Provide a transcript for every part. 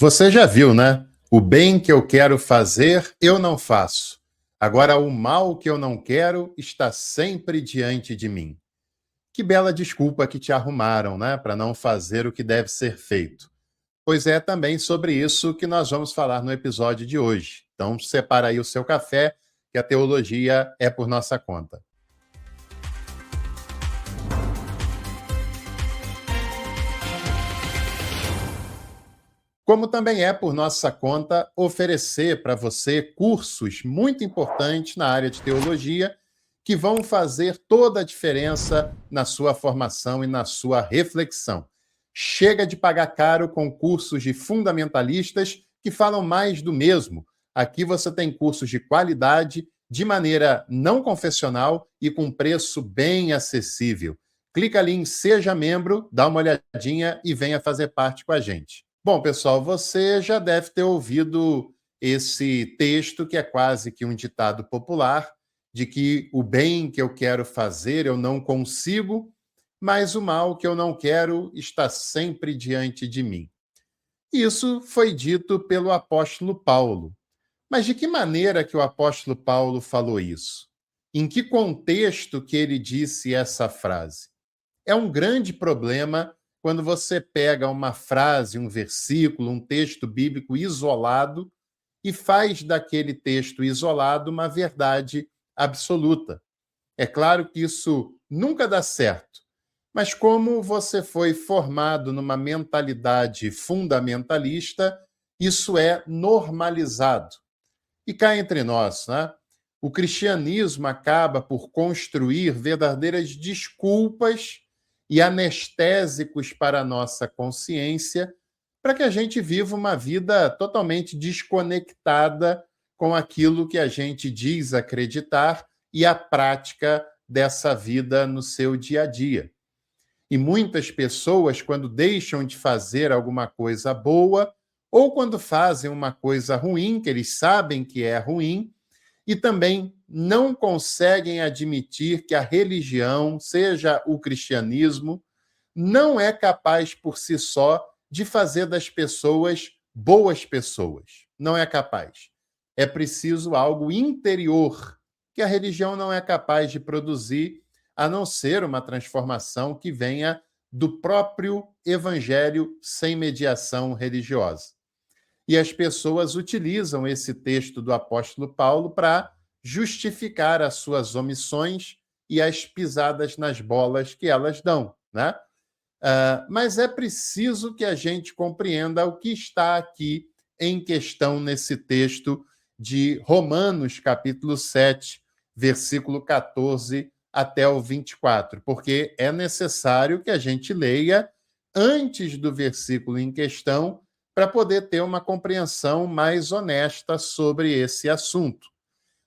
Você já viu, né? O bem que eu quero fazer, eu não faço. Agora, o mal que eu não quero está sempre diante de mim. Que bela desculpa que te arrumaram, né? Para não fazer o que deve ser feito. Pois é também sobre isso que nós vamos falar no episódio de hoje. Então, separa aí o seu café, que a teologia é por nossa conta. Como também é por nossa conta oferecer para você cursos muito importantes na área de teologia que vão fazer toda a diferença na sua formação e na sua reflexão. Chega de pagar caro com cursos de fundamentalistas que falam mais do mesmo. Aqui você tem cursos de qualidade, de maneira não confessional e com preço bem acessível. Clica ali em Seja Membro, dá uma olhadinha e venha fazer parte com a gente. Bom, pessoal, você já deve ter ouvido esse texto, que é quase que um ditado popular, de que o bem que eu quero fazer eu não consigo, mas o mal que eu não quero está sempre diante de mim. Isso foi dito pelo apóstolo Paulo. Mas de que maneira que o apóstolo Paulo falou isso? Em que contexto que ele disse essa frase? É um grande problema quando você pega uma frase, um versículo, um texto bíblico isolado e faz daquele texto isolado uma verdade absoluta. É claro que isso nunca dá certo, mas como você foi formado numa mentalidade fundamentalista, isso é normalizado. E cá entre nós, né? O cristianismo acaba por construir verdadeiras desculpas e anestésicos para a nossa consciência, para que a gente viva uma vida totalmente desconectada com aquilo que a gente diz acreditar e a prática dessa vida no seu dia a dia. E muitas pessoas, quando deixam de fazer alguma coisa boa, ou quando fazem uma coisa ruim, que eles sabem que é ruim, e também não conseguem admitir que a religião, seja o cristianismo, não é capaz por si só de fazer das pessoas boas pessoas. Não é capaz. É preciso algo interior que a religião não é capaz de produzir, a não ser uma transformação que venha do próprio evangelho sem mediação religiosa. E as pessoas utilizam esse texto do apóstolo Paulo para justificar as suas omissões e as pisadas nas bolas que elas dão, né? Mas é preciso que a gente compreenda o que está aqui em questão nesse texto de Romanos, capítulo 7, versículo 14 até o 24, porque é necessário que a gente leia antes do versículo em questão para poder ter uma compreensão mais honesta sobre esse assunto.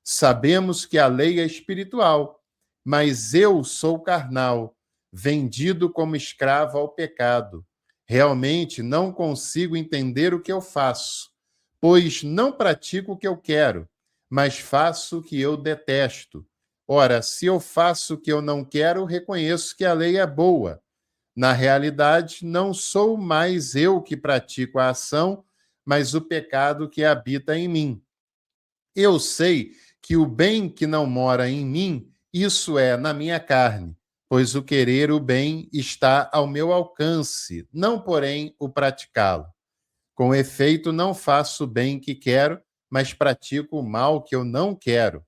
Sabemos que a lei é espiritual, mas eu sou carnal, vendido como escravo ao pecado. Realmente não consigo entender o que eu faço, pois não pratico o que eu quero, mas faço o que eu detesto. Ora, se eu faço o que eu não quero, reconheço que a lei é boa. Na realidade, não sou mais eu que pratico a ação, mas o pecado que habita em mim. Eu sei que o bem que não mora em mim, isso é, na minha carne, pois o querer o bem está ao meu alcance, não, porém, o praticá-lo. Com efeito, não faço o bem que quero, mas pratico o mal que eu não quero.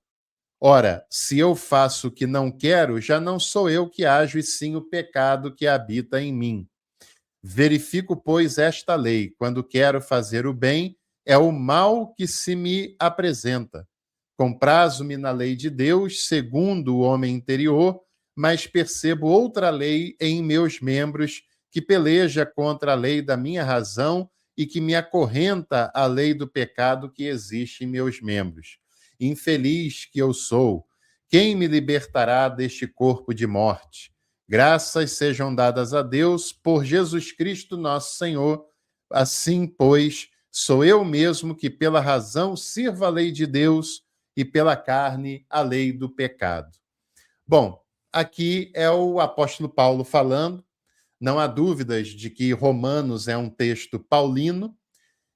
Ora, se eu faço o que não quero, já não sou eu que ajo, e sim o pecado que habita em mim. Verifico, pois, esta lei: quando quero fazer o bem, é o mal que se me apresenta. Comprazo-me na lei de Deus, segundo o homem interior, mas percebo outra lei em meus membros, que peleja contra a lei da minha razão e que me acorrenta à lei do pecado que existe em meus membros. Infeliz que eu sou! Quem me libertará deste corpo de morte? Graças sejam dadas a Deus por Jesus Cristo, nosso Senhor. Assim, pois, sou eu mesmo que, pela razão, sirvo a lei de Deus e pela carne, a lei do pecado. Bom, aqui é o apóstolo Paulo falando. Não há dúvidas de que Romanos é um texto paulino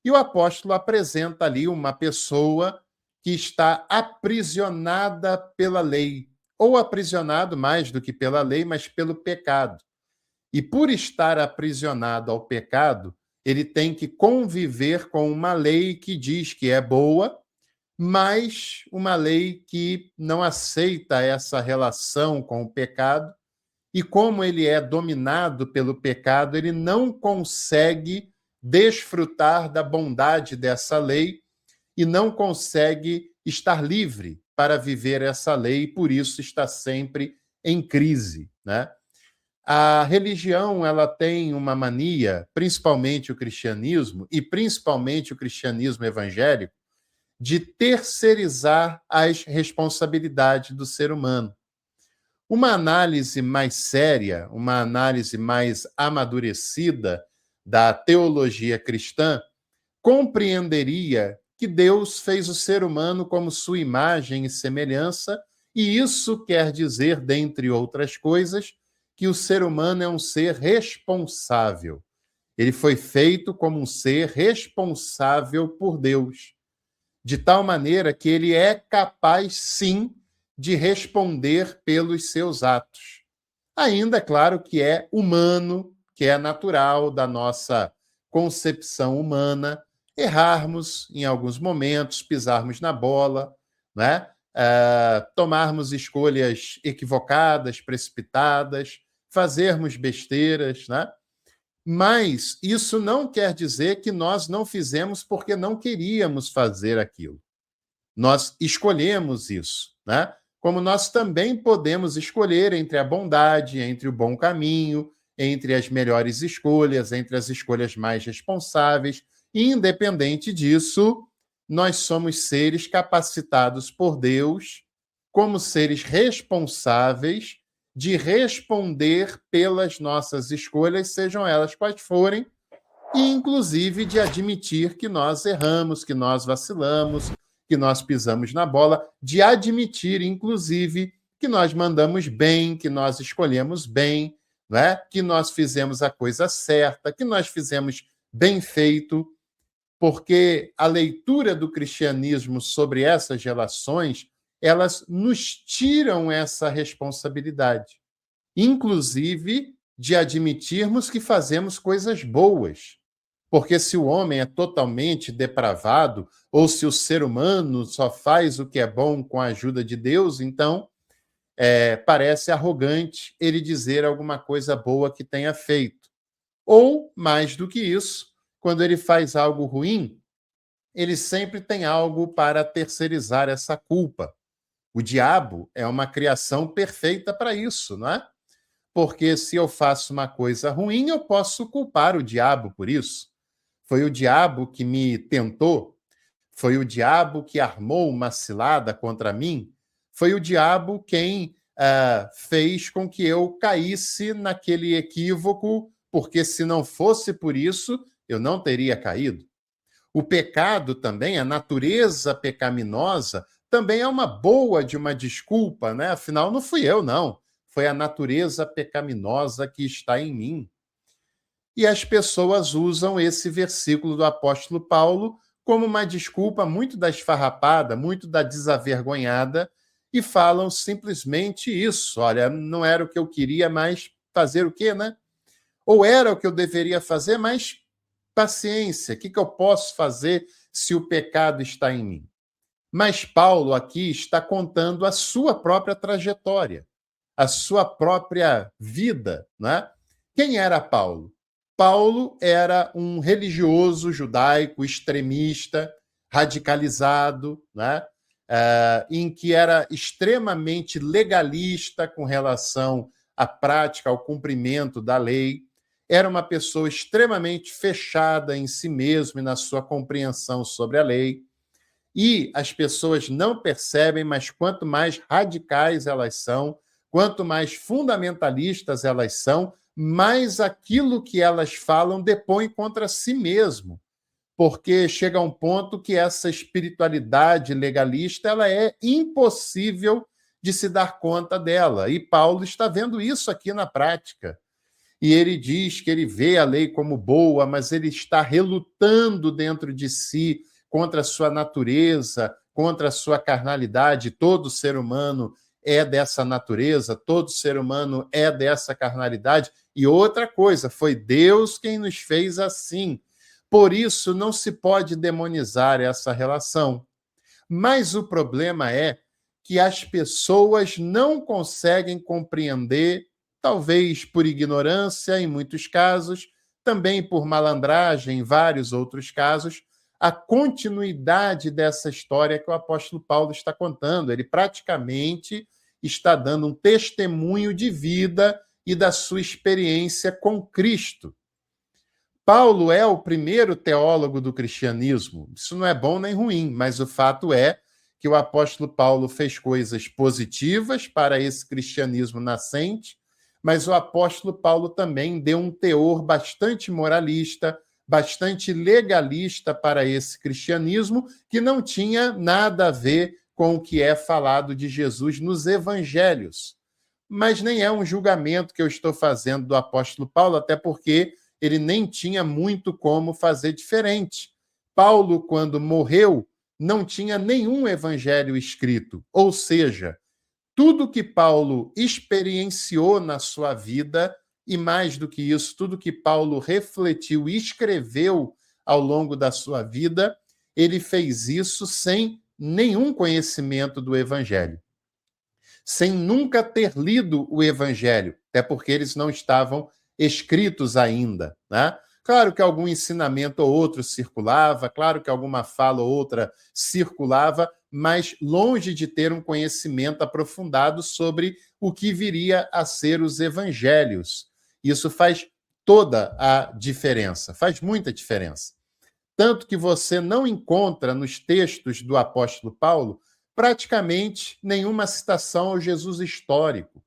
E o apóstolo apresenta ali uma pessoa que está aprisionada pela lei, ou aprisionado mais do que pela lei, mas pelo pecado. E por estar aprisionado ao pecado, ele tem que conviver com uma lei que diz que é boa, mas uma lei que não aceita essa relação com o pecado, e como ele é dominado pelo pecado, ele não consegue desfrutar da bondade dessa lei e não consegue estar livre para viver essa lei, e por isso está sempre em crise, né? A religião, ela tem uma mania, principalmente o cristianismo, e principalmente o cristianismo evangélico, de terceirizar as responsabilidades do ser humano. Uma análise mais séria, uma análise mais amadurecida da teologia cristã compreenderia que Deus fez o ser humano como sua imagem e semelhança, e isso quer dizer, dentre outras coisas, que o ser humano é um ser responsável. Ele foi feito como um ser responsável por Deus, de tal maneira que ele é capaz, sim, de responder pelos seus atos. Ainda, claro, que é humano, que é natural da nossa concepção humana, errarmos em alguns momentos, pisarmos na bola, né? Tomarmos escolhas equivocadas, precipitadas, fazermos besteiras, né? Mas isso não quer dizer que nós não fizemos porque não queríamos fazer aquilo. Nós escolhemos isso, né? Como nós também podemos escolher entre a bondade, entre o bom caminho, entre as melhores escolhas, entre as escolhas mais responsáveis. E, independente disso, nós somos seres capacitados por Deus, como seres responsáveis, de responder pelas nossas escolhas, sejam elas quais forem, e inclusive de admitir que nós erramos, que nós vacilamos, que nós pisamos na bola, de admitir, inclusive, que nós mandamos bem, que nós escolhemos bem, não é? Que nós fizemos a coisa certa, que nós fizemos bem feito, porque a leitura do cristianismo sobre essas relações, elas nos tiram essa responsabilidade, inclusive de admitirmos que fazemos coisas boas. Porque se o homem é totalmente depravado, ou se o ser humano só faz o que é bom com a ajuda de Deus, então parece arrogante ele dizer alguma coisa boa que tenha feito. Ou, mais do que isso, quando ele faz algo ruim, ele sempre tem algo para terceirizar essa culpa. O diabo é uma criação perfeita para isso, não é? Porque se eu faço uma coisa ruim, eu posso culpar o diabo por isso. Foi o diabo que me tentou, foi o diabo que armou uma cilada contra mim, foi o diabo quem fez com que eu caísse naquele equívoco, porque se não fosse por isso, eu não teria caído. O pecado também, a natureza pecaminosa, também é uma boa de uma desculpa, né? Afinal, não fui eu, não. Foi a natureza pecaminosa que está em mim. E as pessoas usam esse versículo do apóstolo Paulo como uma desculpa muito da esfarrapada, muito da desavergonhada, e falam simplesmente isso. Olha, não era o que eu queria, mas fazer o quê, né? Ou era o que eu deveria fazer, mas paciência, o que eu posso fazer se o pecado está em mim? Mas Paulo aqui está contando a sua própria trajetória, a sua própria vida, né? Quem era Paulo? Paulo era um religioso judaico extremista, radicalizado, né? Em que era extremamente legalista com relação à prática, ao cumprimento da lei. Era uma pessoa extremamente fechada em si mesmo e na sua compreensão sobre a lei. E as pessoas não percebem, mas quanto mais radicais elas são, quanto mais fundamentalistas elas são, mais aquilo que elas falam depõe contra si mesmo. Porque chega a um ponto que essa espiritualidade legalista ela é impossível de se dar conta dela. E Paulo está vendo isso aqui na prática. e ele diz que ele vê a lei como boa, mas ele está relutando dentro de si contra a sua natureza, contra a sua carnalidade. Todo ser humano é dessa natureza, todo ser humano é dessa carnalidade. E outra coisa, foi Deus quem nos fez assim. Por isso, não se pode demonizar essa relação. Mas o problema é que as pessoas não conseguem compreender, talvez por ignorância, em muitos casos, também por malandragem, em vários outros casos, a continuidade dessa história que o apóstolo Paulo está contando. Ele praticamente está dando um testemunho de vida e da sua experiência com Cristo. Paulo é o primeiro teólogo do cristianismo. Isso não é bom nem ruim, mas o fato é que o apóstolo Paulo fez coisas positivas para esse cristianismo nascente, mas o apóstolo Paulo também deu um teor bastante moralista, bastante legalista para esse cristianismo, que não tinha nada a ver com o que é falado de Jesus nos evangelhos. Mas nem é um julgamento que eu estou fazendo do apóstolo Paulo, até porque ele nem tinha muito como fazer diferente. Paulo, quando morreu, não tinha nenhum evangelho escrito, ou seja, tudo que Paulo experienciou na sua vida, e mais do que isso, tudo que Paulo refletiu e escreveu ao longo da sua vida, ele fez isso sem nenhum conhecimento do evangelho, sem nunca ter lido o evangelho, até porque eles não estavam escritos ainda, né? Claro que algum ensinamento ou outro circulava, claro que alguma fala ou outra circulava, mas longe de ter um conhecimento aprofundado sobre o que viria a ser os evangelhos. Isso faz toda a diferença, faz muita diferença. Tanto que você não encontra nos textos do apóstolo Paulo praticamente nenhuma citação ao Jesus histórico.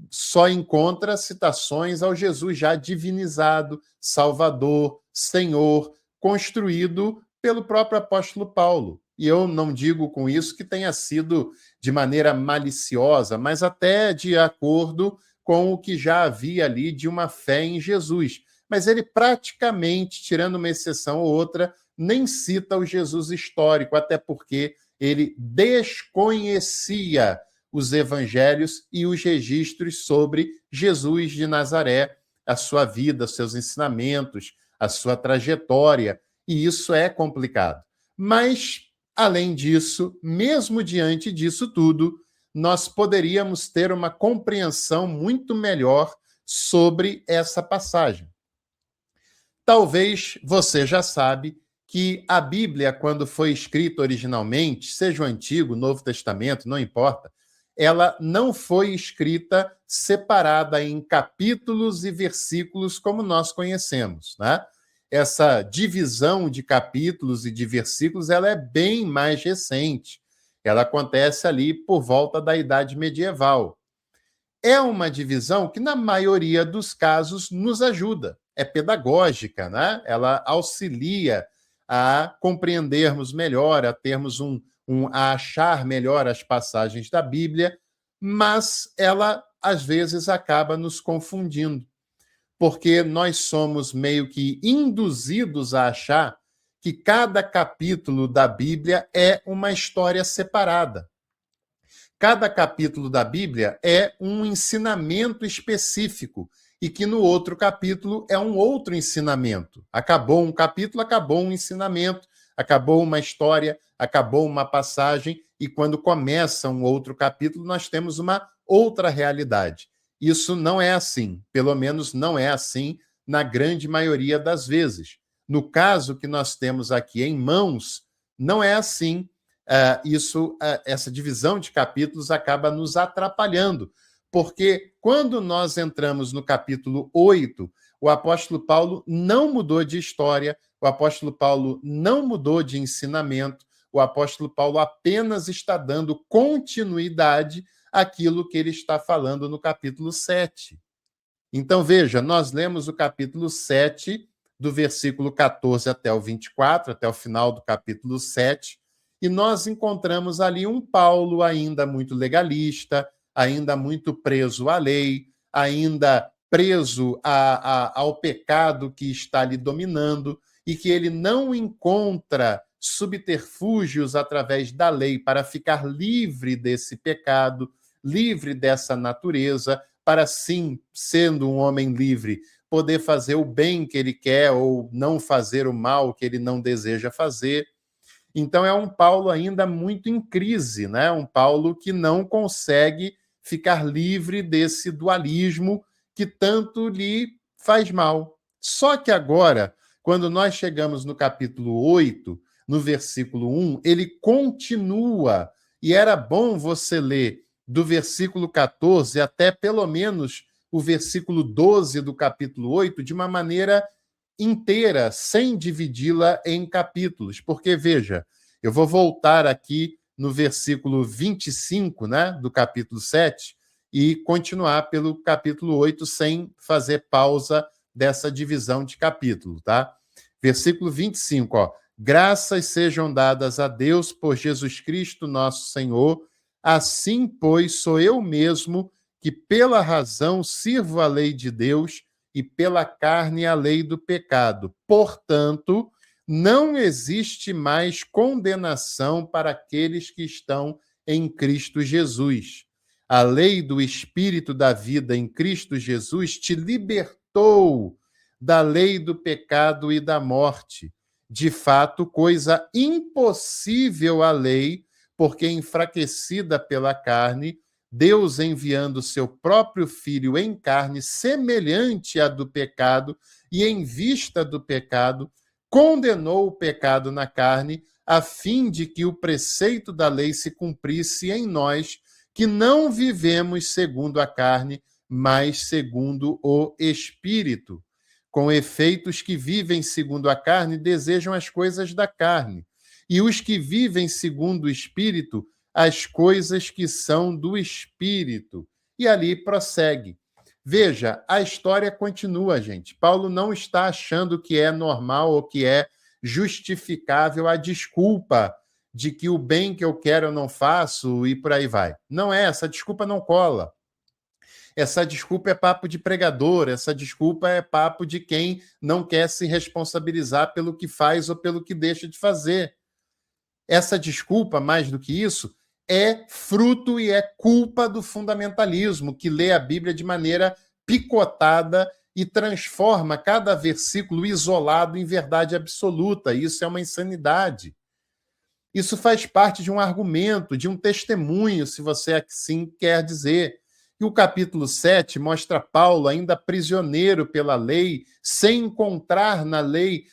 Só encontra citações ao Jesus já divinizado, Salvador, Senhor, construído pelo próprio apóstolo Paulo. E eu não digo com isso que tenha sido de maneira maliciosa, mas até de acordo com o que já havia ali de uma fé em Jesus. Mas ele praticamente, tirando uma exceção ou outra, nem cita o Jesus histórico, até porque ele desconhecia os evangelhos e os registros sobre Jesus de Nazaré, a sua vida, seus ensinamentos, a sua trajetória, e isso é complicado. Mas, além disso, mesmo diante disso tudo, nós poderíamos ter uma compreensão muito melhor sobre essa passagem. Talvez você já sabe que a Bíblia, quando foi escrita originalmente, seja o Antigo, o Novo Testamento, não importa, ela não foi escrita separada em capítulos e versículos como nós conhecemos, né? Essa divisão de capítulos e de versículos, ela é bem mais recente. Ela acontece ali por volta da Idade Medieval. É uma divisão que, na maioria dos casos, nos ajuda. É pedagógica, né? Ela auxilia a compreendermos melhor, a termos a achar melhor as passagens da Bíblia, mas ela, às vezes, acaba nos confundindo, porque nós somos meio que induzidos a achar que cada capítulo da Bíblia é uma história separada. Cada capítulo da Bíblia é um ensinamento específico e que no outro capítulo é um outro ensinamento. Acabou um capítulo, acabou um ensinamento, acabou uma história, acabou uma passagem, e quando começa um outro capítulo, nós temos uma outra realidade. Isso não é assim, pelo menos não é assim na grande maioria das vezes. No caso que nós temos aqui em mãos, não é assim. Essa divisão de capítulos acaba nos atrapalhando, porque quando nós entramos no capítulo 8, o apóstolo Paulo não mudou de história, o apóstolo Paulo não mudou de ensinamento, o apóstolo Paulo apenas está dando continuidade àquilo que ele está falando no capítulo 7. Então, veja, nós lemos o capítulo 7, do versículo 14 até o 24, até o final do capítulo 7, e nós encontramos ali um Paulo ainda muito legalista, ainda muito preso à lei, ainda preso ao pecado que está lhe dominando e que ele não encontra subterfúgios através da lei para ficar livre desse pecado, livre dessa natureza, para sim, sendo um homem livre, poder fazer o bem que ele quer ou não fazer o mal que ele não deseja fazer. Então é um Paulo ainda muito em crise, né? Um Paulo que não consegue ficar livre desse dualismo que tanto lhe faz mal. Só que agora, quando nós chegamos no capítulo 8, no versículo 1, ele continua, e era bom você ler do versículo 14 até pelo menos o versículo 12 do capítulo 8 de uma maneira inteira, sem dividi-la em capítulos. Porque, veja, eu vou voltar aqui no versículo 25, né, do capítulo 7, e continuar pelo capítulo 8 sem fazer pausa dessa divisão de capítulo, tá? Versículo 25, ó. Graças sejam dadas a Deus por Jesus Cristo, nosso Senhor. Assim, pois, sou eu mesmo que pela razão sirvo a lei de Deus e pela carne a lei do pecado. Portanto, não existe mais condenação para aqueles que estão em Cristo Jesus. A lei do Espírito da vida em Cristo Jesus te libertou da lei do pecado e da morte. De fato, coisa impossível à lei, porque enfraquecida pela carne, Deus enviando seu próprio Filho em carne semelhante à do pecado e em vista do pecado, condenou o pecado na carne, a fim de que o preceito da lei se cumprisse em nós, que não vivemos segundo a carne, mas segundo o Espírito. Com efeito, os que vivem segundo a carne desejam as coisas da carne, e os que vivem segundo o Espírito, as coisas que são do Espírito. E ali prossegue. Veja, a história continua, gente. Paulo não está achando que é normal ou que é justificável a desculpa de que o bem que eu quero eu não faço e por aí vai. Não é, essa desculpa não cola. Essa desculpa é papo de pregador, essa desculpa é papo de quem não quer se responsabilizar pelo que faz ou pelo que deixa de fazer. Essa desculpa, mais do que isso, é fruto e é culpa do fundamentalismo, que lê a Bíblia de maneira picotada e transforma cada versículo isolado em verdade absoluta. Isso é uma insanidade. Isso faz parte de um argumento, de um testemunho, se você assim quer dizer. E o capítulo 7 mostra Paulo ainda prisioneiro pela lei, sem encontrar na lei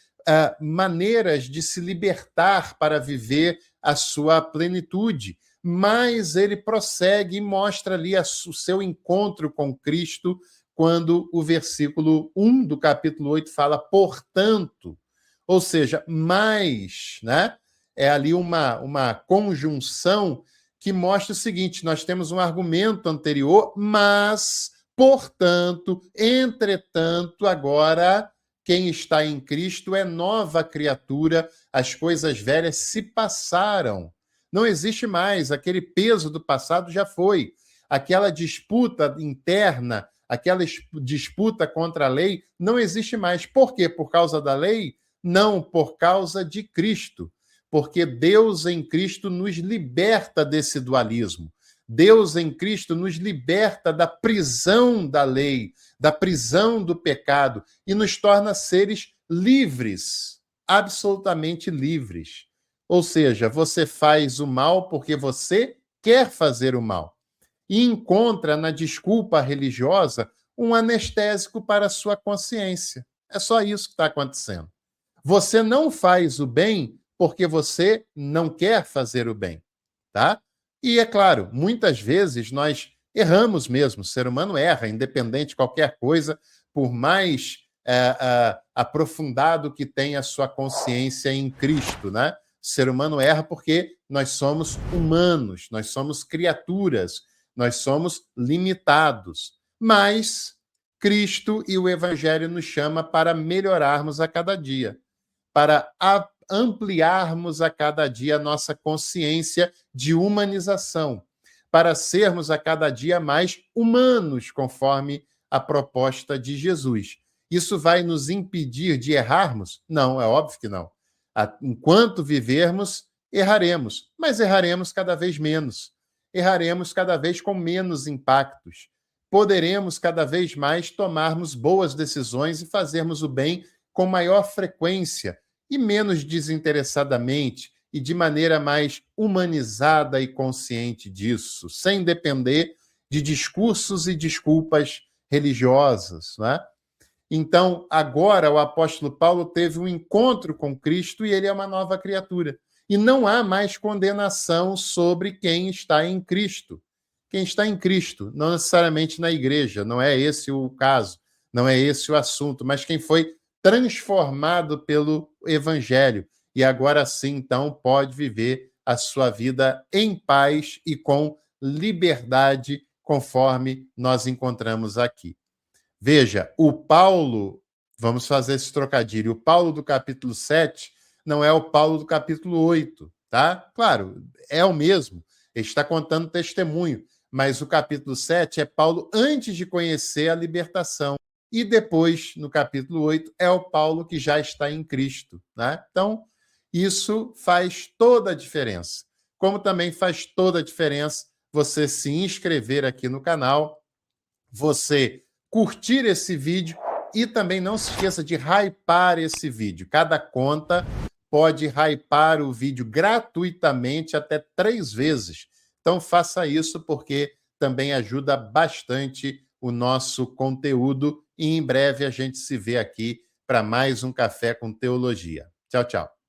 maneiras de se libertar para viver a sua plenitude. Mas ele prossegue e mostra ali o seu encontro com Cristo, quando o versículo 1 do capítulo 8 fala, portanto, ou seja, mais, né? É ali uma conjunção que mostra o seguinte, nós temos um argumento anterior, mas, portanto, entretanto, agora quem está em Cristo é nova criatura, as coisas velhas se passaram. Não existe mais, aquele peso do passado já foi. Aquela disputa interna, aquela disputa contra a lei, não existe mais. Por quê? Por causa da lei? Não, por causa de Cristo. Porque Deus em Cristo nos liberta desse dualismo. Deus em Cristo nos liberta da prisão da lei, da prisão do pecado e nos torna seres livres, absolutamente livres. Ou seja, você faz o mal porque você quer fazer o mal e encontra na desculpa religiosa um anestésico para a sua consciência. É só isso que está acontecendo. Você não faz o bem porque você não quer fazer o bem, tá? E, é claro, muitas vezes nós erramos mesmo, o ser humano erra, independente de qualquer coisa, por mais aprofundado que tenha a sua consciência em Cristo, né? O ser humano erra porque nós somos humanos, nós somos criaturas, nós somos limitados. Mas Cristo e o Evangelho nos chama para melhorarmos a cada dia, para ampliarmos a cada dia a nossa consciência de humanização, para sermos a cada dia mais humanos, conforme a proposta de Jesus. Isso vai nos impedir de errarmos? Não, é óbvio que não. Enquanto vivermos, erraremos, mas erraremos cada vez menos. Erraremos cada vez com menos impactos. Poderemos cada vez mais tomarmos boas decisões e fazermos o bem com maior frequência e menos desinteressadamente e de maneira mais humanizada e consciente disso, sem depender de discursos e desculpas religiosas, né? Então, agora o apóstolo Paulo teve um encontro com Cristo e ele é uma nova criatura. E não há mais condenação sobre quem está em Cristo. Quem está em Cristo, não necessariamente na igreja, não é esse o caso, não é esse o assunto, mas quem foi transformado pelo Evangelho e agora sim, então, pode viver a sua vida em paz e com liberdade, conforme nós encontramos aqui. Veja, o Paulo, vamos fazer esse trocadilho, o Paulo do capítulo 7 não é o Paulo do capítulo 8, tá? Claro, é o mesmo, ele está contando testemunho, mas o capítulo 7 é Paulo antes de conhecer a libertação, e depois, no capítulo 8, é o Paulo que já está em Cristo, né? Então, isso faz toda a diferença. Como também faz toda a diferença você se inscrever aqui no canal, você curtir esse vídeo e também não se esqueça de hypar esse vídeo. Cada conta pode hypar o vídeo gratuitamente até 3 vezes. Então faça isso porque também ajuda bastante o nosso conteúdo e em breve a gente se vê aqui para mais um Café com Teologia. Tchau, tchau.